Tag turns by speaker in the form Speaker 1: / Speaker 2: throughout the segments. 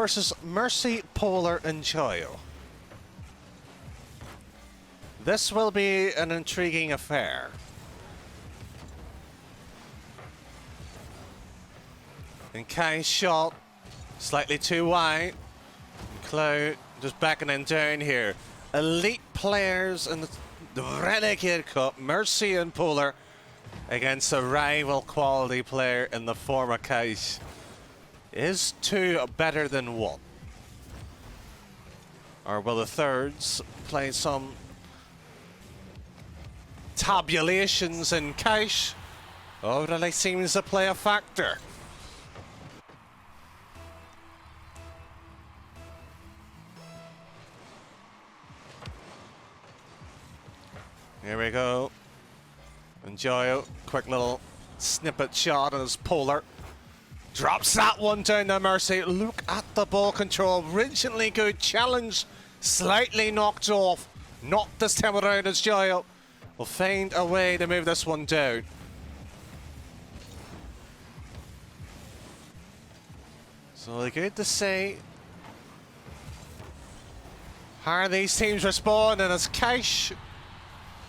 Speaker 1: versus Mercy, Polar, and Joyo. This will be an intriguing affair. And Kai's shot slightly too wide. Cloud just backing him down here. Elite players in the Renegade Cup, Mercy and Polar, against a rival quality player in the former Kai's. Is two better than one? Or will the thirds play some tabulations in Kai's? Oh, really seems to play a factor. Here we go. Enjoy quick little snippet shot as Polar drops that one down to Mercy. Look at the ball control. Originally good challenge. Slightly knocked off. Not this time around as Joyo will find a way to move this one down. So good to see how these teams respond, and as Cash,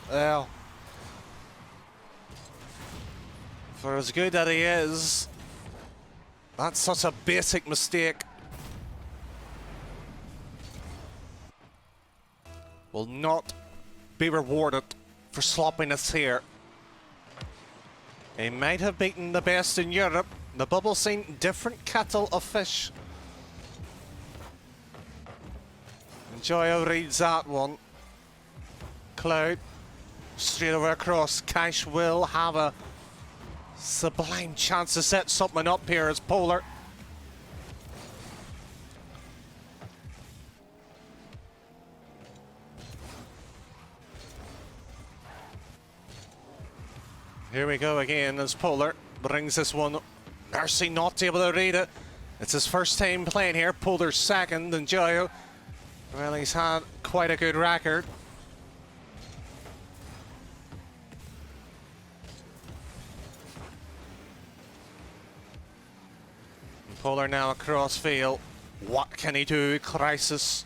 Speaker 1: well, for as good that he is, that's such a basic mistake. Will not be rewarded for sloppiness here. He might have beaten the best in Europe. The bubble scene, different kettle of fish. And Joyo reads that one. Cloud straight over across. Cash will have a sublime chance to set something up here as Polar. Here we go again as Polar brings this one. Mercy not able to read it. It's his first time playing here. Polar's second, and Joyo, well, he's had quite a good record. And Polar now across field. What can he do? Crisis.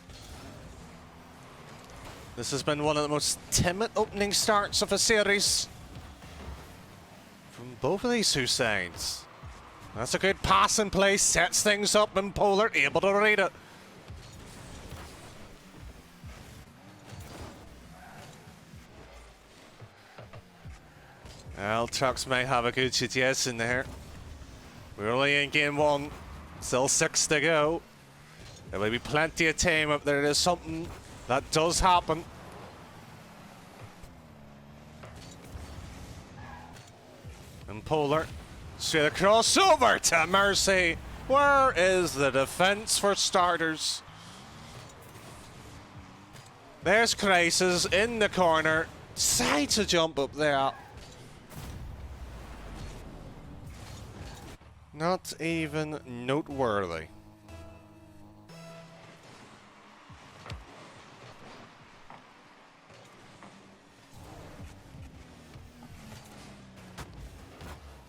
Speaker 1: This has been one of the most timid opening starts of a series from both of these two sides. That's a good pass in play, sets things up, and Polar able to read it. Well, Trucks may have a good GTS in there. We're only in game one, still 6 to go. There will be plenty of time if there is something that does happen. And Polar straight across over to Mercy. Where is the defense for starters? There's Crisis in the corner. Decides to jump up there. Not even noteworthy.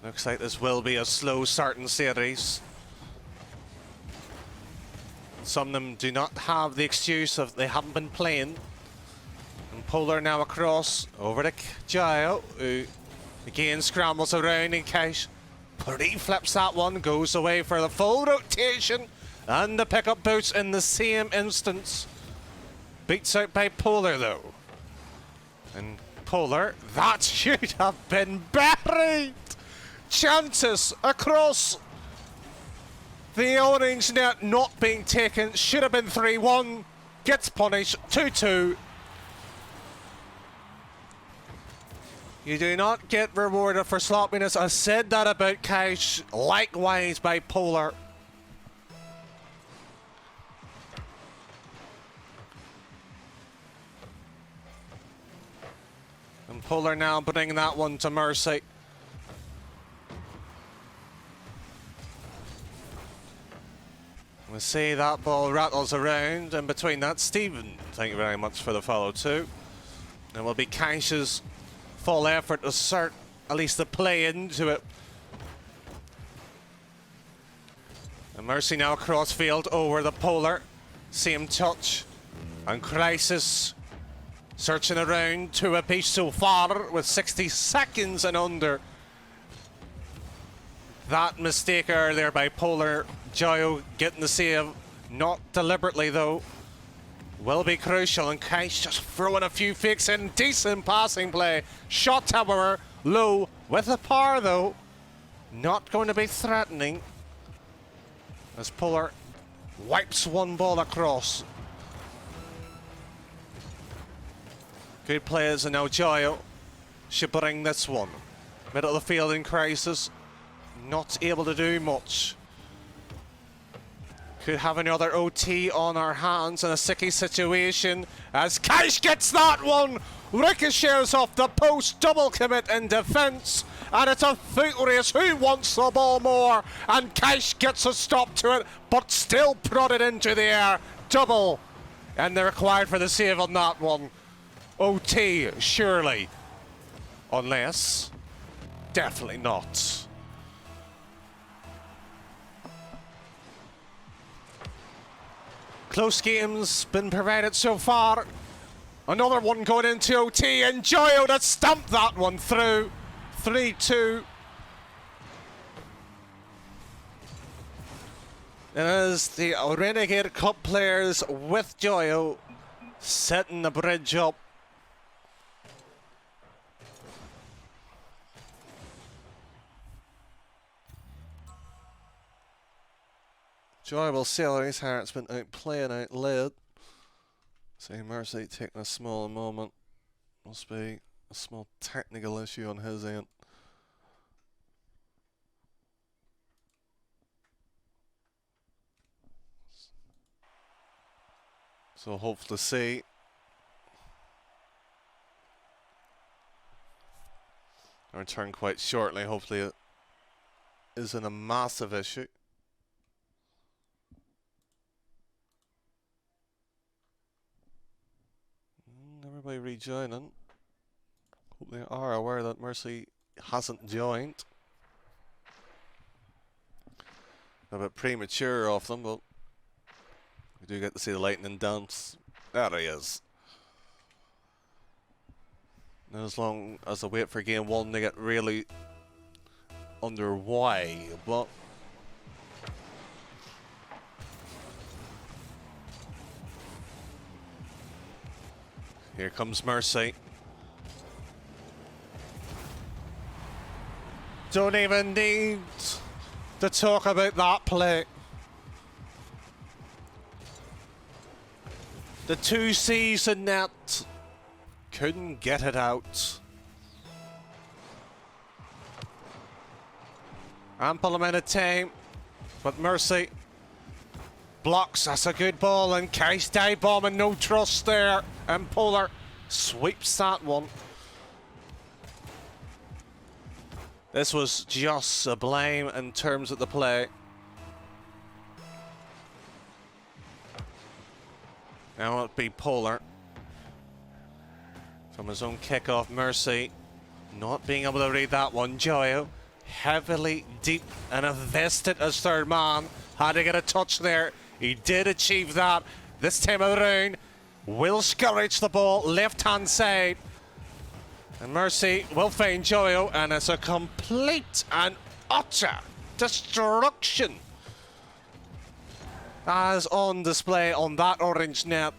Speaker 1: Looks like this will be a slow starting series. Some of them do not have the excuse of they haven't been playing. And Polar now across over to Joyo, who again scrambles around in Cash. Pre-flips that one, goes away for the full rotation, and the pickup boots in the same instance. Beats out by Polar though. And Polar, that should have been buried! Chances across the orange net not being taken. Should have been 3-1. Gets punished. 2-2. You do not get rewarded for sloppiness. I said that about Cash. Likewise by Polar. And Polar now bringing that one to Mercy. We see that ball rattles around, and between that, Stephen, thank you very much for the follow too. And will be Cash's full effort to assert at least the play into it. And Mercy now across field over the Polar. Same touch. And Crisis searching around, 2 apiece so far with 60 seconds and under. That mistake earlier by Polar. Joyo getting the save. Not deliberately though. Will be crucial, and Kai's just throwing a few fakes in. Decent passing play. Shot however low with the par though. Not going to be threatening. As Polar wipes one ball across. Good players, and now Joyo should bring this one. Middle of the field in Crisis. Not able to do much. Could have another OT on our hands in a sticky situation as Kaish gets that one. Ricochets off the post, double commit in defence, and it's a foot race. Who wants the ball more? And Kaish gets a stop to it, but still prodded into the air. Double, and they're required for the save on that one. OT, surely. Unless, definitely not. Close games been provided so far. Another one going into OT, and Joyo to stump that one through. 3-2. And as the Renegade Cup players with Joyo setting the bridge up. Joy will sail his heart's been out playing out led. See Mercy taking a small moment. Must be a small technical issue on his end. So hopeful to see. I'll return quite shortly. Hopefully it isn't a massive issue. Everybody rejoining. Hope they are aware that Mercy hasn't joined. A bit premature of them, but we do get to see the lightning dance. There he is. Now as long as I wait for game one to get really underway, but here comes Mercy. Don't even need to talk about that play. The 2-season net couldn't get it out. Ample amount of time, but Mercy blocks. That's a good ball, and Kai's dive bomb and no trust there. And Polar sweeps that one. This was just sublime in terms of the play. Now it'll be Polar. From his own kickoff, Mercy not being able to read that one. Joyo heavily deep and invested as third man. Had to get a touch there. He did achieve that this time around. Will scourge the ball left hand side. And Mercy will find Joyo, and it's a complete and utter destruction as on display on that orange net.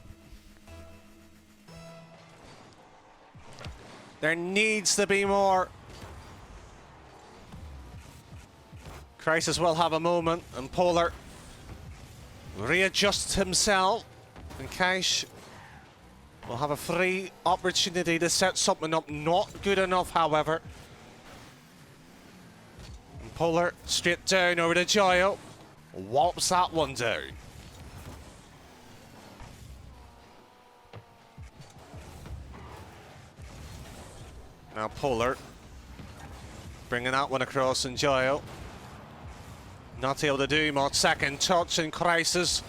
Speaker 1: There needs to be more. Crisis will have a moment, and Polar readjusts himself, and Cash will have a free opportunity to set something up. Not good enough, however. And Polar straight down over to Joyo. Wallops that one down. Now Polar bringing that one across, and Joyo not able to do much. Second touch, and Crisis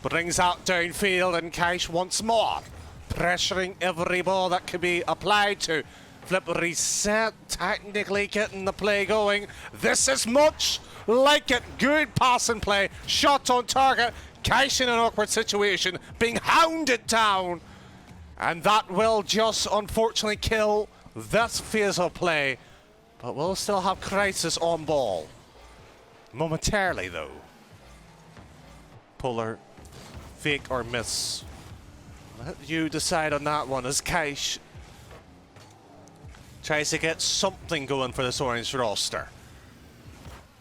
Speaker 1: brings out downfield, and Cash once more pressuring every ball that can be applied to. Flip reset, technically getting the play going. This is much like it. Good pass and play. Shot on target. Kaish in an awkward situation, being hounded down. And that will just unfortunately kill this phase of play. But we'll still have Crisis on ball. Momentarily though. Polar, fake or miss. Let you decide on that one as Kaish tries to get something going for this orange roster.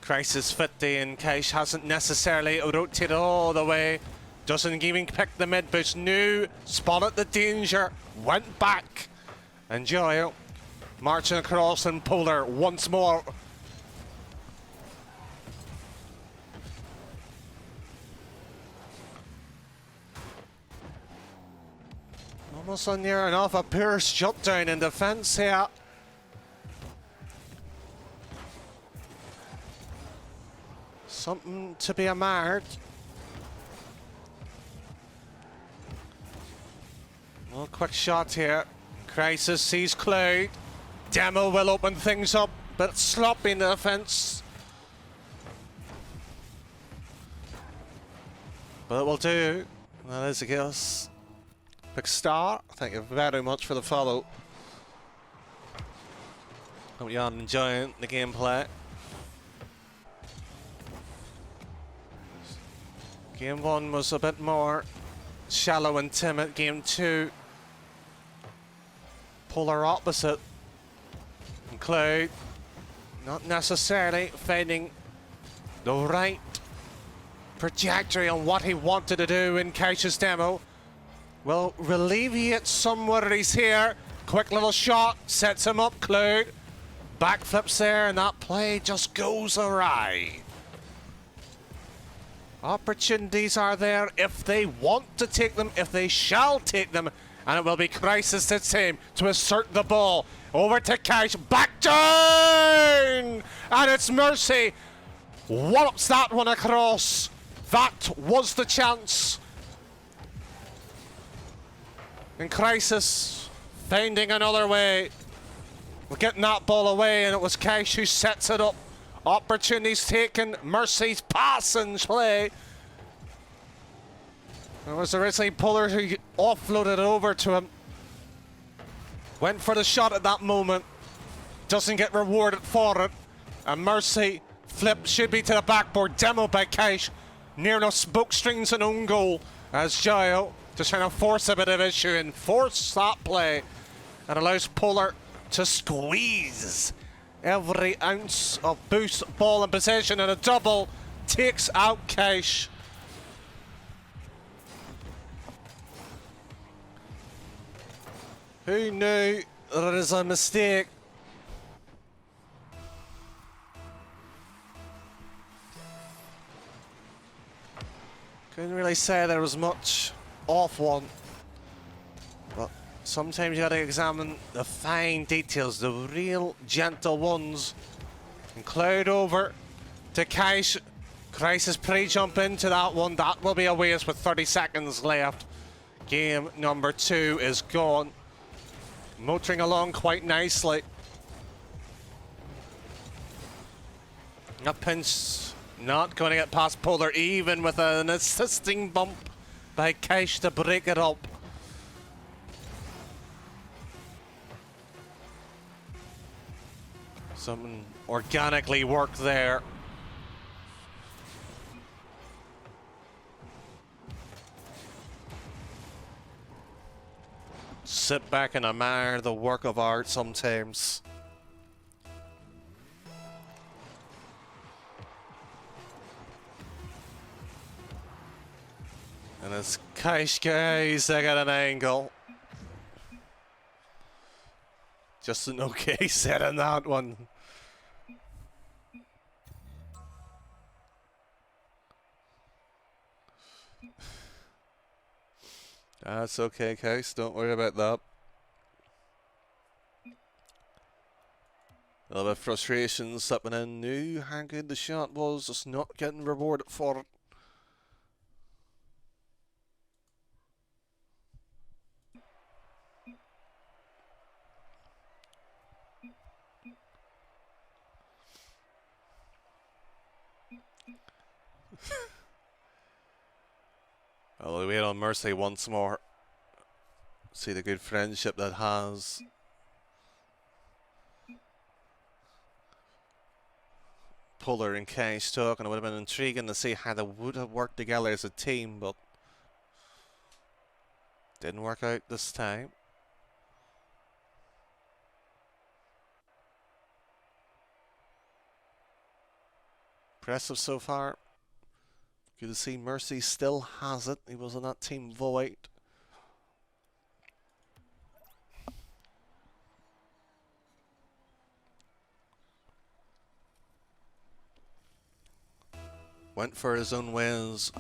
Speaker 1: Crisis 50 and Kaish hasn't necessarily rotated all the way. Doesn't even pick the mid bush. Knew, spotted the danger, went back. And Joyo marching across and Polar once more. Almost on near enough a poor shutdown in defence here. Something to be admired. Well, quick shot here. Crisis sees Cloud. Demo will open things up, but sloppy in the defence. But it will do. That is a guess. Big Star, thank you very much for the follow. Hope you're enjoying the gameplay. Game 1 was a bit more shallow and timid. Game 2, polar opposite. And Cloud not necessarily finding the right trajectory on what he wanted to do in Kaish's demo. Will alleviate some worries here. Quick little shot, sets him up, Cloud. Backflips there, and that play just goes awry. Opportunities are there if they want to take them, if they shall take them, and it will be Crisis this time to assert the ball. Over to Kaish, back down! And it's Mercy. Wallops that one across. That was the chance. And Crisis finding another way. We're getting that ball away, and it was Kaish who sets it up. Opportunities taken. Mercy's pass and play. It was originally Polar who offloaded it over to him. Went for the shot at that moment. Doesn't get rewarded for it. And Mercy flip should be to the backboard. Demo by Kaish. Near enough spoke strings and own goal. As Joyo just trying to force a bit of issue and force that play. And allows Polar to squeeze every ounce of boost, ball and possession, and a double takes out Kaish. Who knew there is a mistake? Couldn't really say there was much off one, but sometimes you gotta examine the fine details, the real gentle ones. And Cloud over to Kaish. Crisis pre-jump into that one. That will be a waste with 30 seconds left. Game number 2 is gone. Motoring along quite nicely. A pinch not going to get past Polar, even with an assisting bump by Kaish to break it up. Something organically worked there. Sit back and admire the work of art sometimes. And as Kaish goes, they got an angle. Just an okay set on that one. That's okay, Kaish. Don't worry about that. A little bit of frustration slipping in. Knew how good the shot was, just not getting rewarded for it. I'll wait on Mercy once more. See the good friendship that has. Polar and Cash talk, and it would have been intriguing to see how they would have worked together as a team, but didn't work out this time. Impressive so far. Good to see Mercy still has it. He was on that team void. Went for his own ways,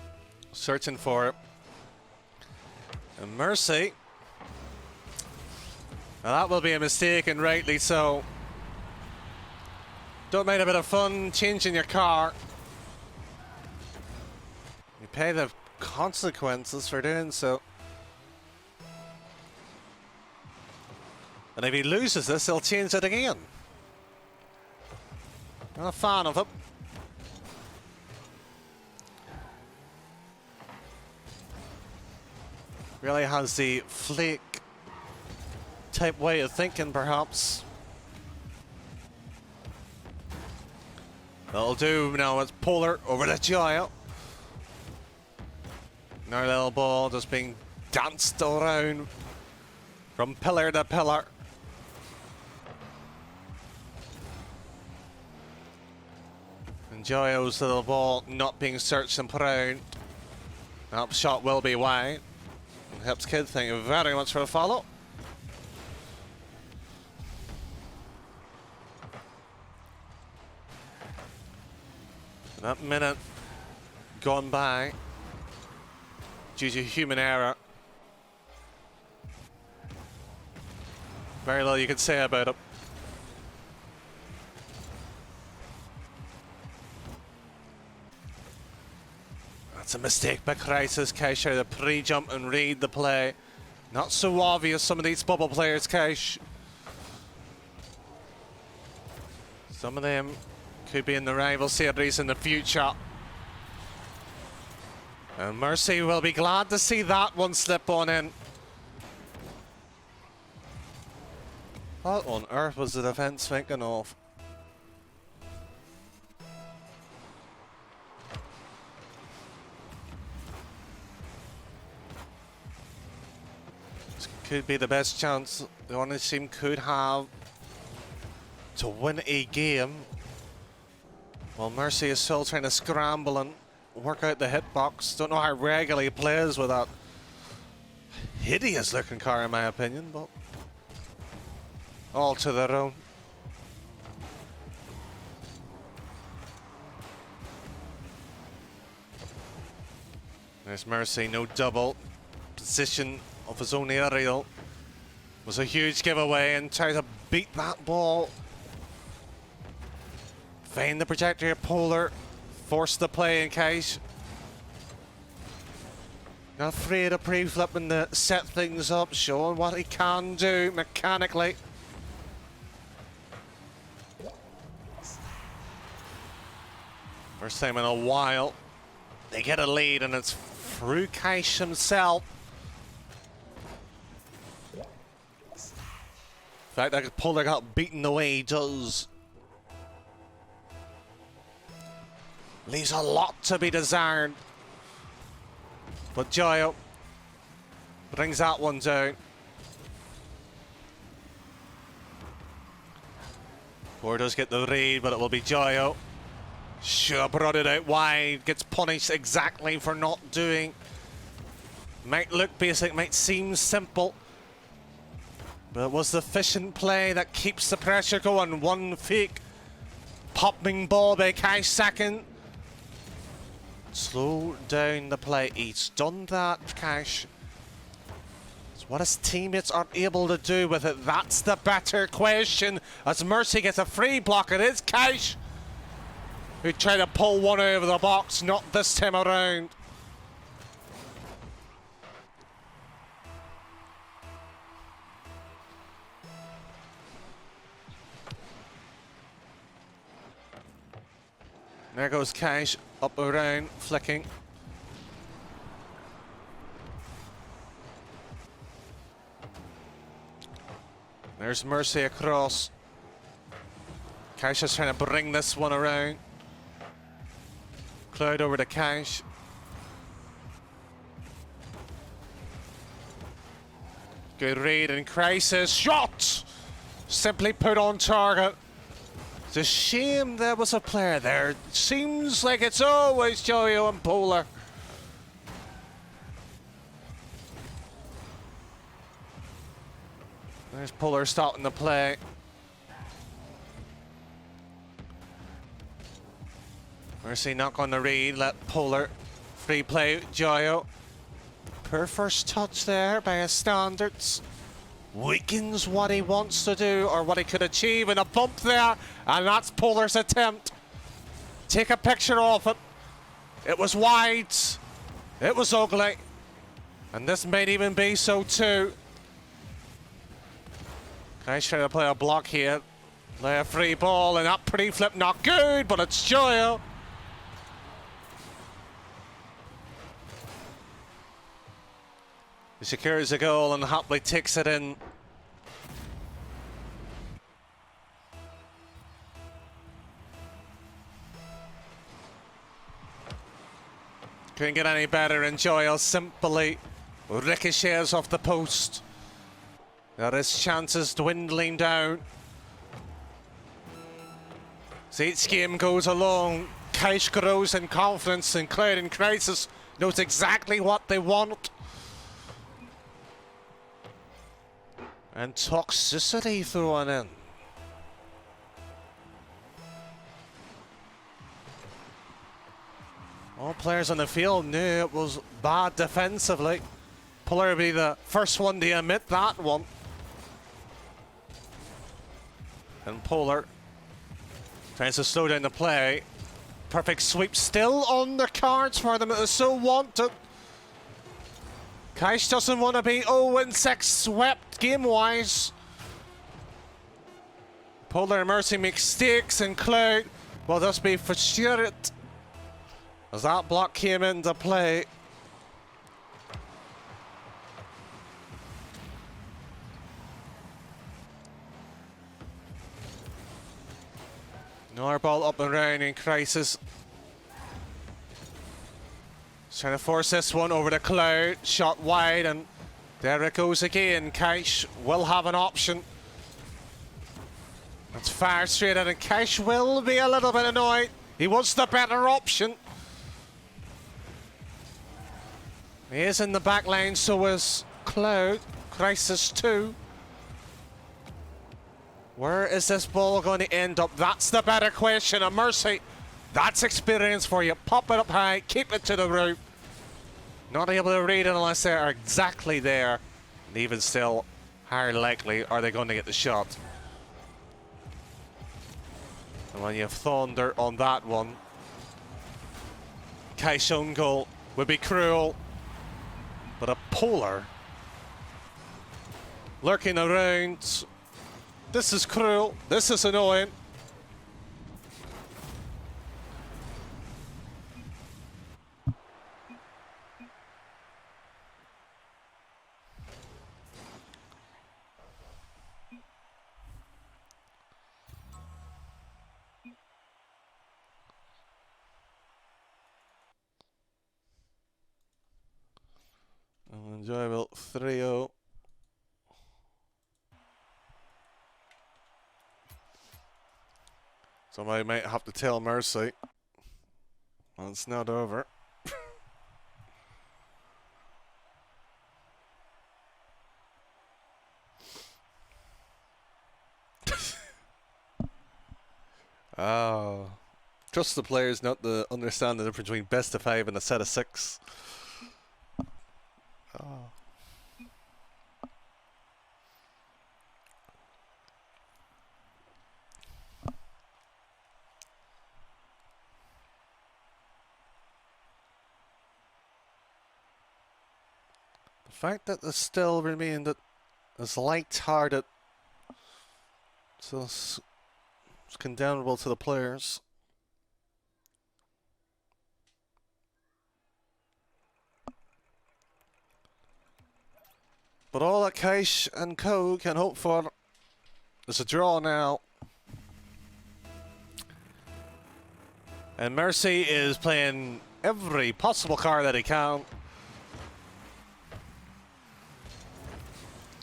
Speaker 1: searching for it. And Mercy. Now that will be a mistake, and rightly so. Don't mind a bit of fun changing your car. You pay the consequences for doing so. And if he loses this, he'll change it again. Not a fan of it. Really has the flake type way of thinking, perhaps. That'll do. Now it's Polar over to Giant. Our little ball just being danced around from pillar to pillar. And Joyo's little ball not being searched and prone. That shot will be wide. And Hips Kid, thank you very much for the follow. And that minute gone by due to human error. Very little you can say about it. That's a mistake by Crisis. Cash out of the pre-jump and read the play. Not so obvious, some of these bubble players, Cash. Some of them could be in the rival series in the future. And Mercy will be glad to see that one slip on in. What on earth was the defense thinking of? This could be the best chance the Orange team could have to win a game. While Mercy is still trying to scramble and work out the hitbox. Don't know how regularly he plays with that hideous looking car, in my opinion, but all to their own. There's Mercy, no double. Position of his own aerial was a huge giveaway, and try to beat that ball. Find the projector, Polar. Force the play in case. Not afraid of pre-flipping to set things up, showing what he can do mechanically. First time in a while they get a lead, and it's through Cash himself. In fact, that Polar got beaten the way he does. Leaves a lot to be desired. But Joyo brings that one down. Poor does get the read, but it will be Joyo. Sure, brought it out wide. Gets punished exactly for not doing. Might look basic, might seem simple. But it was the efficient play that keeps the pressure going. One fake popping ball by Cash second. Slow down the play. He's done that, Cash. It's what his teammates are able to do with it. That's the better question. As Mercy gets a free block, it is Cash who tried to pull one over the box. Not this time around. There goes Cash, up around, flicking. There's Mercy across. Cash is trying to bring this one around. Cloud over to Cash. Good read and Crisis. Shot! Simply put on target. It's a shame there was a player there. Seems like it's always Joyo and Polar. There's Polar starting the play. Mercy not going to read. Let Polar free play Joyo. Poor first touch there by his standards. Weakens what he wants to do or what he could achieve, and a bump there, and that's Polar's attempt. Take a picture of it. It was wide. It was ugly. And this might even be so too. Guys trying to play a block here. Lay a free ball, and that pre-flip not good, but it's Joyo. He secures a goal and happily takes it in. Couldn't get any better, and Joyo simply ricochets off the post. There is chances dwindling down. As each game goes along, Cash grows in confidence, and Cloud in Crisis knows exactly what they want. And toxicity thrown in. All players on the field knew it was bad defensively. Polar will be the first one to admit that one. And Polar tries to slow down the play. Perfect sweep still on the cards for them. It was so wanted. Cash doesn't want to be 0-6 swept game-wise. Polar and Mercy make mistakes, and Cloud will just be frustrated as that block came into play. Another ball up and around in Crisis. Trying to force this one over the Cloud. Shot wide, and there it goes again. Cash will have an option. It's far straight out, and Cash will be a little bit annoyed. He wants the better option. He is in the back line, so is Cloud. Crisis 2. Where is this ball going to end up? That's the better question. A Mercy. That's experience for you. Pop it up high, keep it to the roof. Not able to read it unless they are exactly there. And even still, higher likely are they going to get the shot. And when you have Thunder on that one, Kai's own goal would be cruel. But a Polar lurking around. This is cruel. This is annoying. Enjoyable 3-0. Somebody might have to tell Mercy. Well, it's not over. Oh. Trust the players not to understand the difference between best of 5 and a set of 6. Oh. The fact that they still remain that as light-hearted, so it's condemnable to the players. But all that Cash and Co can hope for is a draw now. And Mercy is playing every possible card that he can,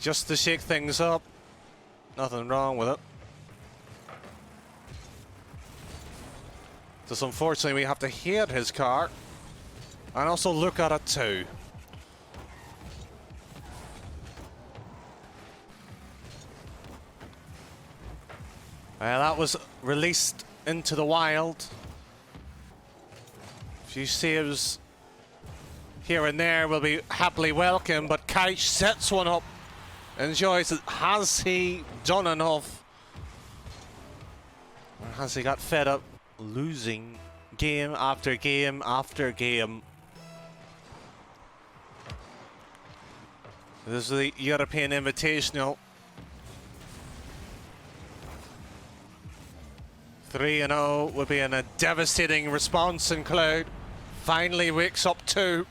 Speaker 1: just to shake things up. Nothing wrong with it. Just unfortunately we have to hit his card and also look at it too. That was released into the wild. A few saves here and there will be happily welcome, but Kaish sets one up. Enjoys it. Has he done enough? Or has he got fed up losing game after game after game? This is the European Invitational. 3-0 would be in a devastating response, and Cloud finally wakes up too.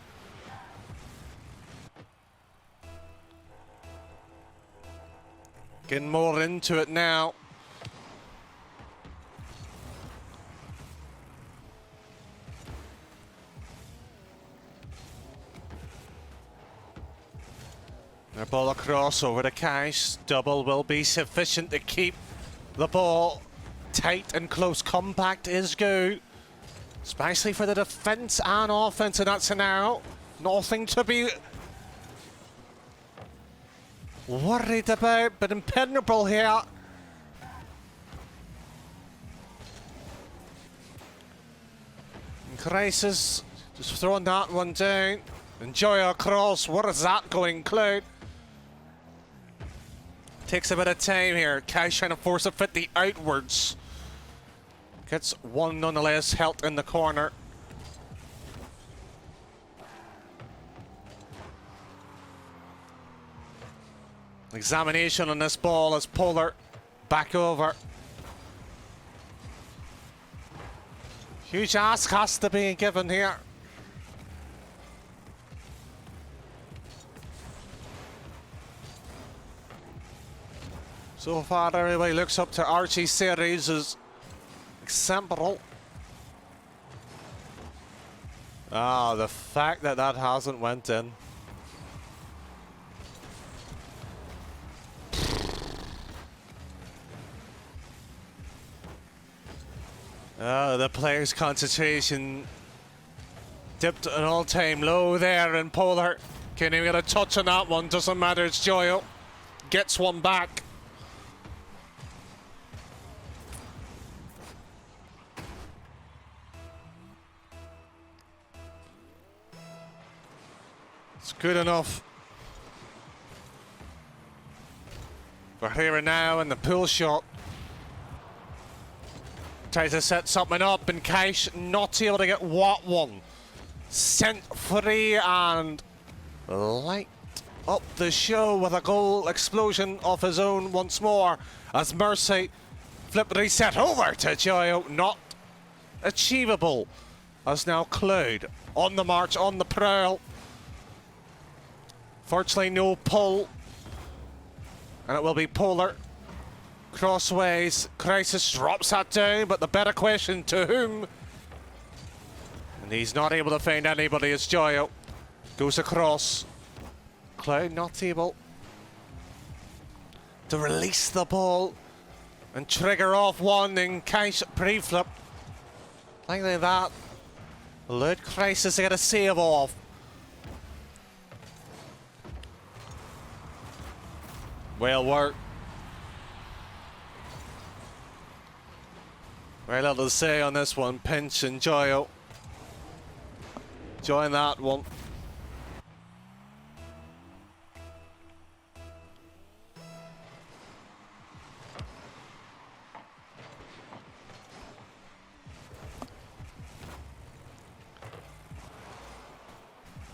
Speaker 1: Getting more into it now. Their ball across over the Cash. Double will be sufficient to keep the ball tight and close. Compact is good, especially for the defense and offense in that scenario. Nothing to be worried about, but impenetrable here. And Crisis just throwing that one down. Enjoy across. Where is that going, Cloud? Takes a bit of time here. Cash trying to force a 50 outwards. Gets one nonetheless, held in the corner. Examination on this ball as Polar back over. Huge ask has to be given here. So far, everybody looks up to Archie series as example. Ah, the fact that that hasn't went in. The player's concentration dipped an all-time low there, and Polar can't even get a touch on that one. Doesn't matter, it's Joyo. Gets one back. It's good enough for here and now, and the pull shot. Tries to set something up, and Cash not able to get what one. Sent free and light up the show with a goal explosion of his own once more as Mercy flip reset over to Joyo. Not achievable as now Cloud on the march, on the prowl. Fortunately no pull, and it will be Polar. Crossways, Crisis drops that down, but the better question, to whom? And he's not able to find anybody as Joyo goes across. Cloud not able to release the ball and trigger off one, and Cash pre-flip. Like that. Alert Crisis to get a save off. Well worked. Very little to say on this one. Pinch and Joyo join that one.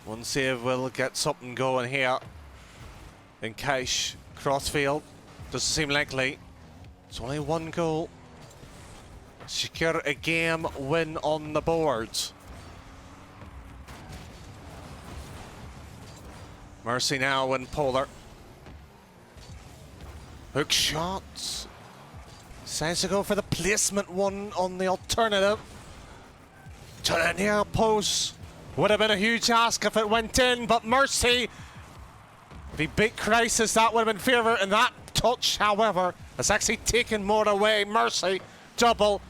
Speaker 1: One save will get something going here. In Cash, crossfield. Doesn't seem likely. It's only one goal. Secure a game win on the boards. Mercy now in Polar. Hook shot. Decides to go for the placement one on the alternative. To the near post. Would have been a huge ask if it went in, but Mercy. If he beat Crisis, that would have been favour. And that touch, however, has actually taken more away. Mercy, double.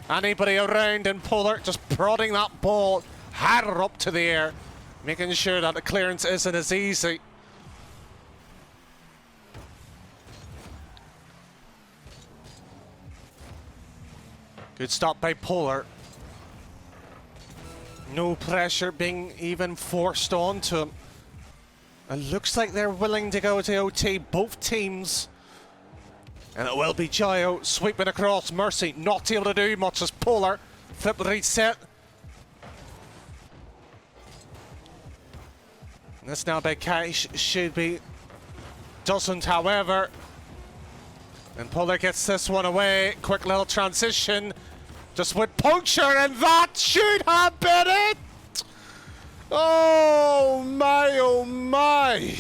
Speaker 1: Anybody around in Polar just prodding that ball harder up to the air, making sure that the clearance isn't as easy. Good stop by Polar. No pressure being even forced onto him. It looks like they're willing to go to OT, both teams. And it will be Gio sweeping across. Mercy not able to do much as Polar. Flip reset. And this now by Cash should be. Doesn't, however. And Polar gets this one away. Quick little transition. Just with puncture, and that should have been it! Oh my!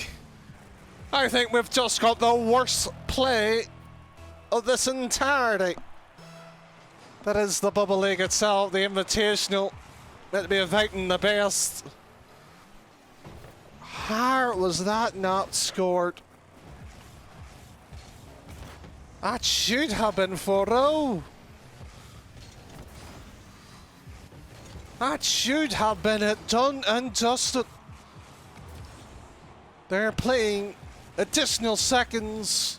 Speaker 1: I think we've just got the worst play of this entirety. That is the Bubble League itself, the Invitational, meant to be inviting the best. How was that not scored? That should have been 4-0. That should have been it, done and dusted. They're playing additional seconds.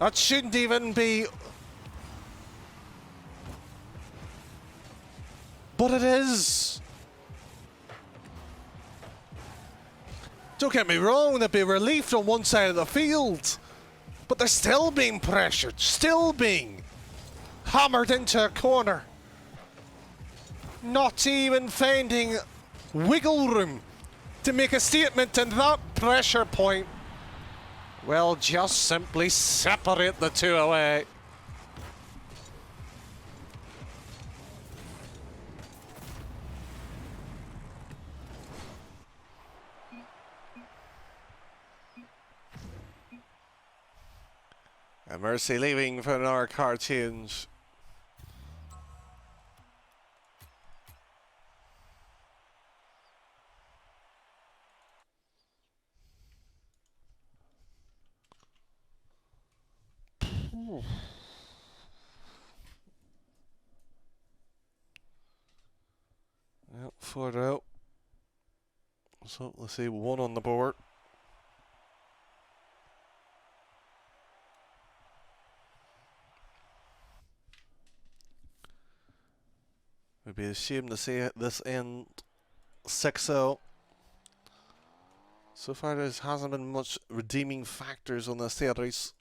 Speaker 1: That shouldn't even be. But it is. Don't get me wrong, they'd be relieved on one side of the field. But they're still being pressured, still being hammered into a corner. Not even finding wiggle room to make a statement, and that pressure point will just simply separate the two away. And Mercy leaving for another car change. Yep, 4 out. So let's see, 1 on the board. Would be a shame to see this end 6-0. So far there hasn't been much redeeming factors on the series.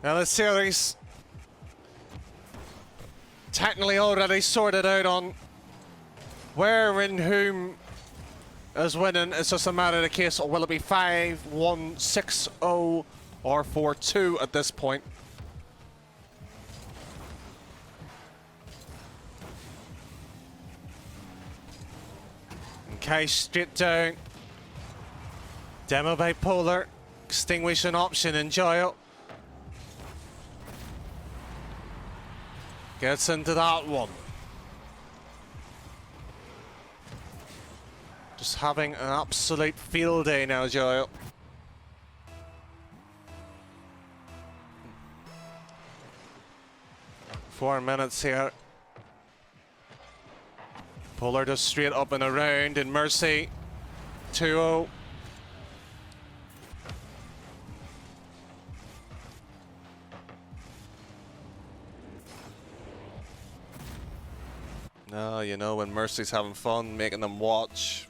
Speaker 1: Now the series technically already sorted out on where and whom is winning. It's just a matter of the case, or will it be 5-1, 6-0 or 4-2 at this point? Okay, straight down. Demo by Polar. Extinguish an option, enjoy it. Gets into that one. Just having an absolute field day now, Joel. Four minutes here. Polar just straight up and around in Mercy. 2-0. No, you know, when Mercy's having fun, making them watch.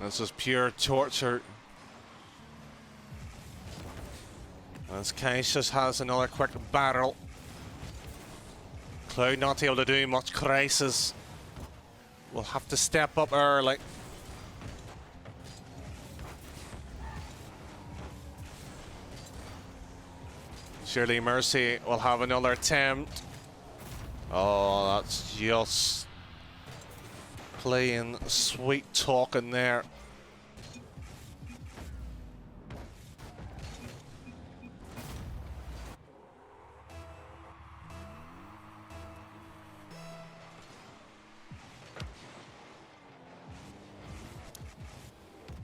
Speaker 1: This is pure torture. As Case just has another quick barrel. Cloud not able to do much. Crisis will have to step up early. Surely Mercy will have another attempt. Oh, that's just plain sweet talking there.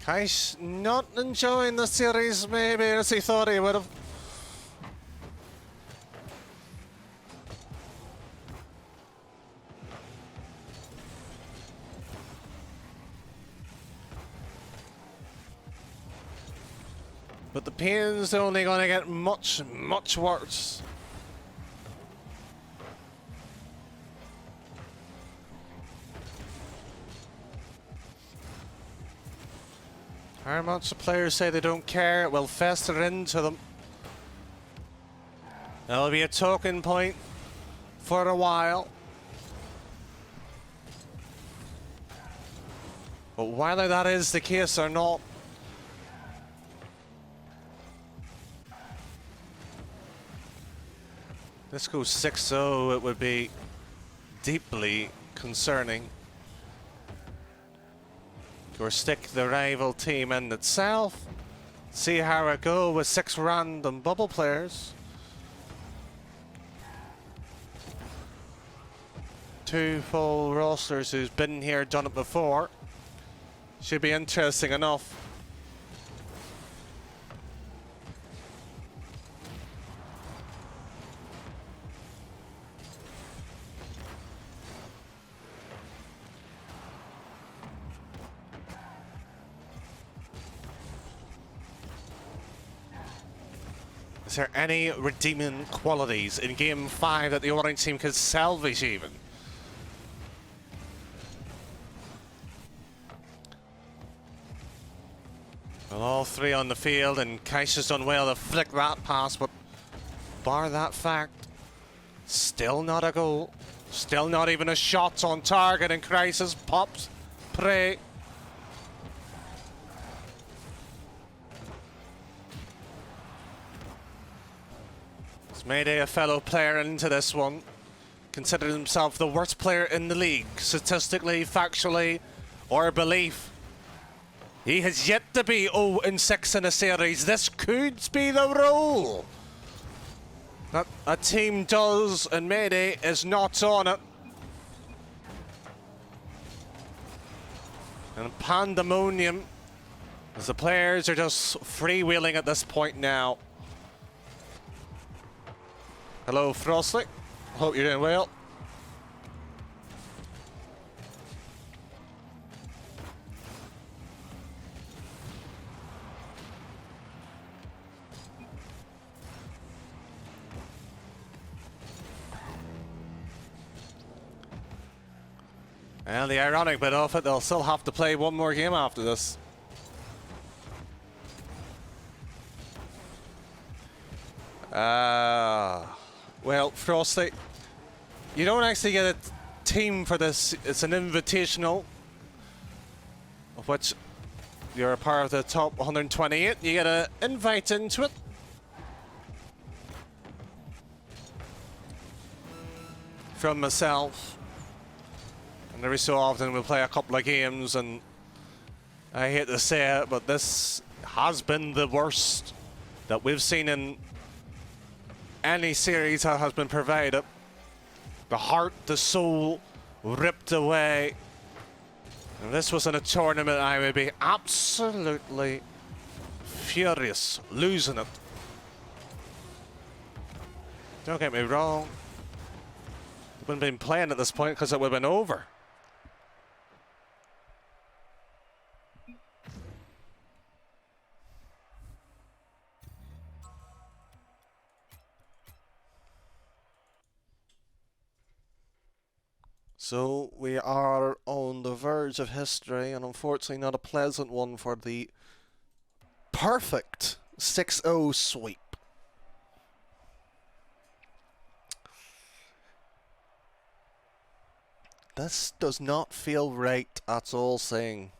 Speaker 1: Kai's not enjoying the series maybe as he thought he would have. But the pain's only going to get much, much worse. How much the players say they don't care, it will fester into them. That'll be a talking point for a while. But whether that is the case or not, this goes 6-0, it would be deeply concerning. Or stick the rival team in itself. See how it go with 6 random bubble players. 2 full rosters who's been here, done it before. Should be interesting enough. Is there any redeeming qualities in Game 5 that the orange team could salvage even? Well, all 3 on the field, and Kaisha's done well to flick that pass, but bar that fact, still not a goal. Still not even a shot on target, and Crisis pops prey. Mayday, a fellow player into this one, considered himself the worst player in the league, statistically, factually, or belief. He has yet to be 0-6 in a series. This could be the rule that a team does, and Mayday is not on it. And pandemonium, as the players are just freewheeling at this point now. Hello, Frosty. Hope you're doing well. And the ironic bit of it, they'll still have to play one more game after this. Well, Frosty, you don't actually get a team for this. It's an invitational, of which you're a part of the top 128. You get an invite into it. From myself. And every so often we'll play a couple of games, and I hate to say it, but this has been the worst that we've seen in any series that has been provided. The heart, the soul, ripped away. If this was in a tournament, I would be absolutely furious losing it. Don't get me wrong. I wouldn't have been playing at this point because it would have been over. So we are on the verge of history, and unfortunately not a pleasant one for the perfect 6-0 sweep. This does not feel right at all, saying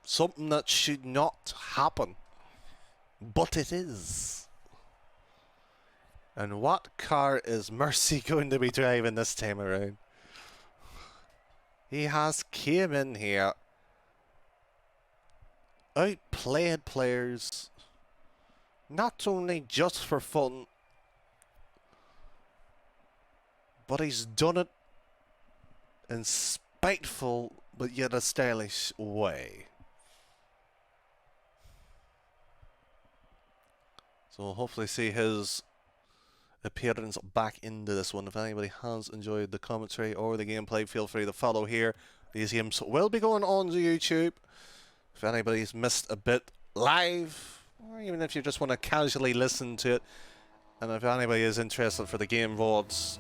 Speaker 1: something that should not happen, but it is. And what car is Mercy going to be driving this time around? He has came in here, outplayed players, not only just for fun, but he's done it in spiteful but yet a stylish way. So we'll hopefully see his appearance back into this one. If anybody has enjoyed the commentary or the gameplay, feel free to follow here. These games will be going on to YouTube. If anybody's missed a bit live, or even if you just want to casually listen to it, and if anybody is interested for the game VODs,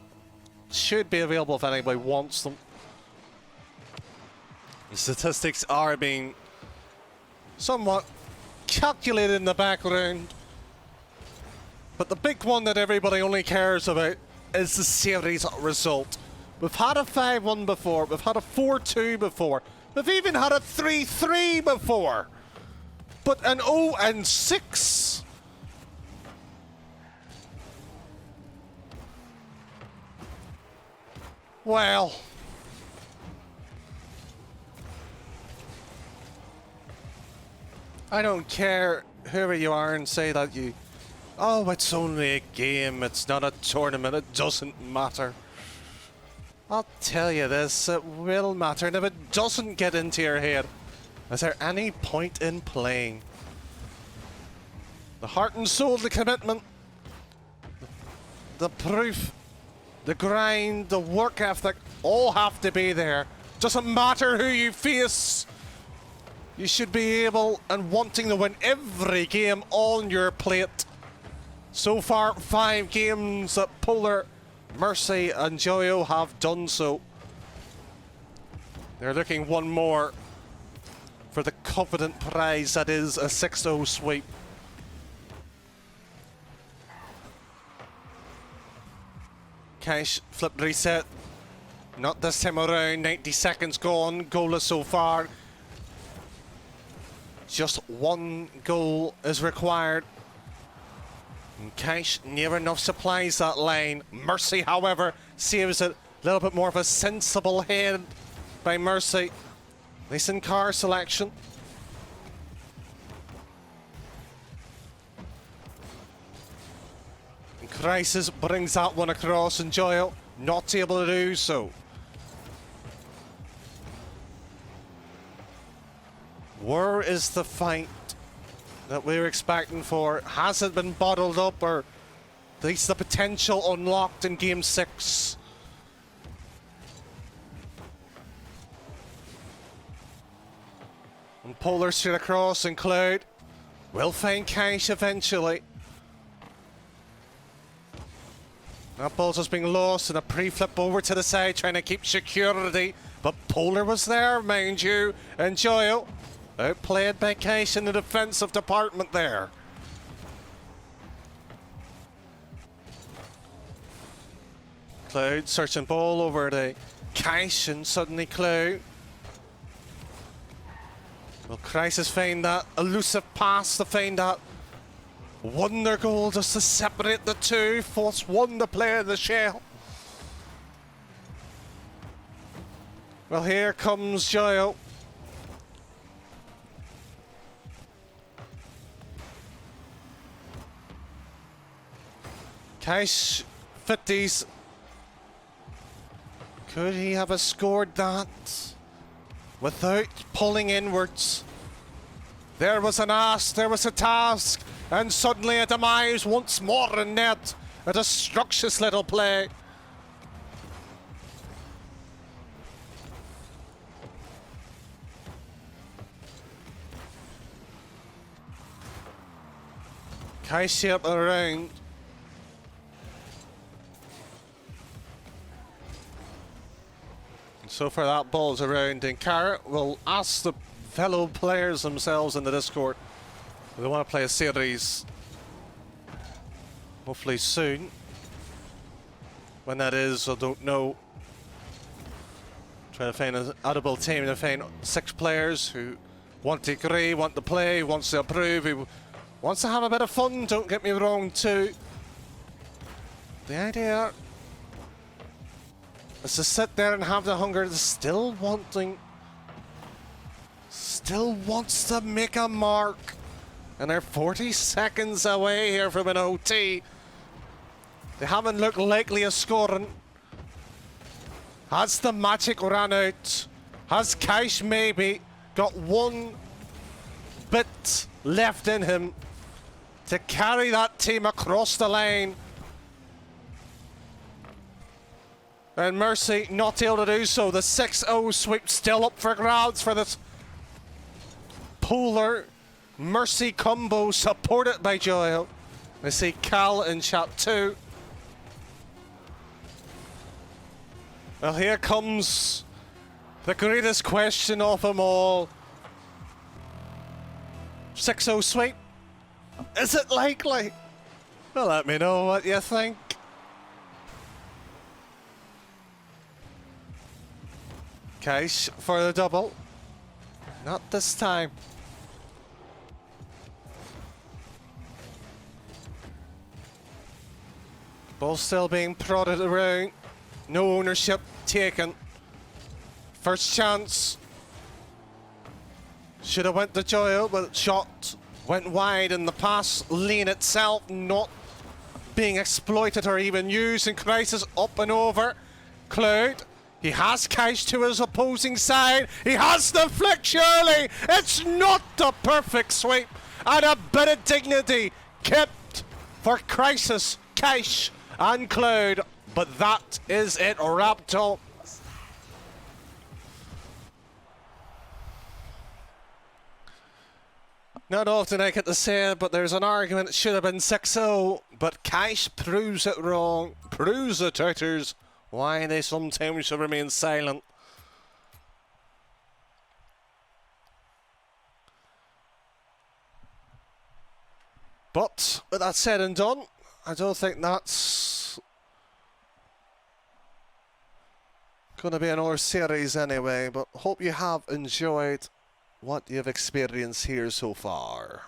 Speaker 1: should be available if anybody wants them. The statistics are being somewhat calculated in the background, but the big one that everybody only cares about is the series result. We've had a 5-1 before, we've had a 4-2 before, we've even had a 3-3 before, but an 0-6. Well, I don't care whoever you are and say that you, oh, it's only a game, it's not a tournament, it doesn't matter. I'll tell you this, it will matter, and if it doesn't get into your head, is there any point in playing? The heart and soul, the commitment, the proof, the grind, the work ethic, all have to be there. Doesn't matter who you face. You should be able and wanting to win every game on your plate. So far, 5 games that Polar, Mercy and Joyo have done so. They're looking one more for the confident prize that is a 6-0 sweep. Cash flip reset. Not this time around. 90 seconds gone. Goalless so far. Just one goal is required. And Cash near enough supplies that line. Mercy, however, saves it. A little bit more of a sensible head by Mercy. Decent car selection. And Crisis brings that one across, and Joyo not able to do so. Where is the fight that we were expecting for? Has it been bottled up, or at least the potential unlocked in Game 6? And Polar straight across, and Cloud will find Cash eventually. That ball's just being lost, and a pre-flip over to the side trying to keep security. But Polar was there, mind you, and Joyo outplayed by Cash in the defensive department there. Cloud searching ball over to Cash, and suddenly Cloud. Will Crisis find that elusive pass to find that wonder goal just to separate the two? Force one to play in the shell. Well, here comes Joyo. Cash 50s. Could he have scored that without pulling inwards? There was an ask, there was a task, and suddenly a demise once more in net. A destructious little play. Cash up and around. So far that ball's around, and Carrot will ask the fellow players themselves in the Discord if they want to play a series. Hopefully soon. When that is, I don't know. Trying to find an audible team to find 6 players who want to agree, want to play, wants to approve, who wants to have a bit of fun, don't get me wrong too. The idea is to sit there and have the hunger, still wants to make a mark. And they're 40 seconds away here from an OT. They haven't looked likely of scoring. Has the magic run out? Has Kaish maybe got one bit left in him to carry that team across the line? And Mercy not able to do so. The 6-0 sweep still up for grabs for this Polar Mercy combo supported by Joyo. I see Cal in chat too. Well, here comes the greatest question of them all. 6-0 sweep. Is it likely? Well, let me know what you think. Kaish for the double. Not this time. Ball still being prodded around. No ownership taken. First chance. Should have went to Joyo, but shot went wide in the pass lane itself, not being exploited or even used. And Crisis up and over. Cloud. He has Kaish to his opposing side. He has the flick, surely. It's not the perfect sweep. And a bit of dignity kept for Crisis, Kaish and Cloud. But that is it wrapped up. Not often I get to say it, but there's an argument it should have been 6-0. But Kaish proves it wrong. Proves the doubters why they sometimes should remain silent. But with that said and done, I don't think that's going to be another series anyway. But hope you have enjoyed what you've experienced here so far.